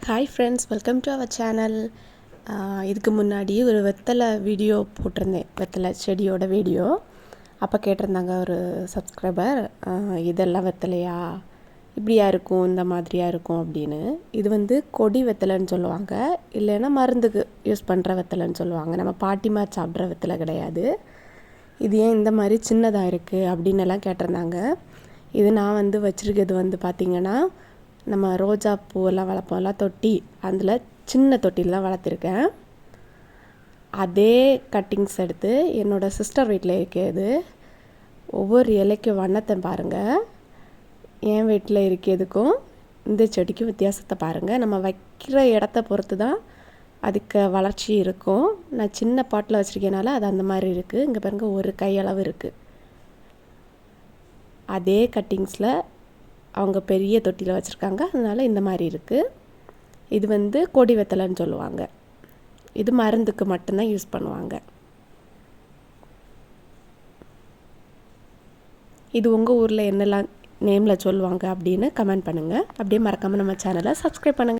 Hi friends, welcome to our channel. இதுக்கு முன்னாடி ஒரு வெத்தலை வீடியோ போட்டிருந்தேன், வெத்தலை செடியோட வீடியோ. அப்போ கேட்டிருந்தாங்க ஒரு சப்ஸ்கிரைபர், இதெல்லாம் வெத்தலையா, இப்படியா இருக்கும், இந்த மாதிரியாக இருக்கும் அப்படின்னு. இது வந்து கொடி வெத்தலைன்னு சொல்லுவாங்க, இல்லைன்னா மருந்துக்கு யூஸ் பண்ணுற வெத்தலைன்னு சொல்லுவாங்க. நம்ம பாட்டிமா சாப்பிட்ற வெத்தலை கிடையாது. இது ஏன் இந்த மாதிரி சின்னதாக இருக்குது அப்படின்னு எல்லாம் கேட்டிருந்தாங்க. இது நான் வந்து வச்சுருக்கிறது வந்து பார்த்திங்கன்னா, நம்ம ரோஜா பூவெல்லாம் வளர்ப்போம்ல, தொட்டி, அதில் சின்ன தொட்டியில் தான் வளர்த்துருக்கேன். அதே கட்டிங்ஸ் எடுத்து என்னோடய சிஸ்டர் வீட்டில் இருக்கிறது. ஒவ்வொரு இலைக்கு வண்ணத்தை பாருங்கள். என் வீட்டில் இருக்கிறதுக்கும் இந்த செடிக்கும் வித்தியாசத்தை பாருங்கள். நம்ம வைக்கிற இடத்த பொறுத்து தான் அதுக்கு வளர்ச்சி இருக்கும். நான் சின்ன பாட்டில் வச்சுருக்கனால அது அந்த மாதிரி இருக்குது. இங்கே பாருங்கள், ஒரு கையளவு இருக்குது. அதே கட்டிங்ஸில் அவங்க பெரிய தொட்டியில் வச்சுருக்காங்க, அதனால் இந்த மாதிரி இருக்குது. இது வந்து கொடி வெத்தலைன்னு சொல்லுவாங்க. இது மருந்துக்கு மட்டும்தான் யூஸ் பண்ணுவாங்க. இது உங்கள் ஊரில் என்னெல்லாம் நேமில் சொல்லுவாங்க அப்படின்னு கமெண்ட் பண்ணுங்கள். அப்படியே மறக்காமல் நம்ம சேனலை சப்ஸ்கிரைப் பண்ணுங்கள்.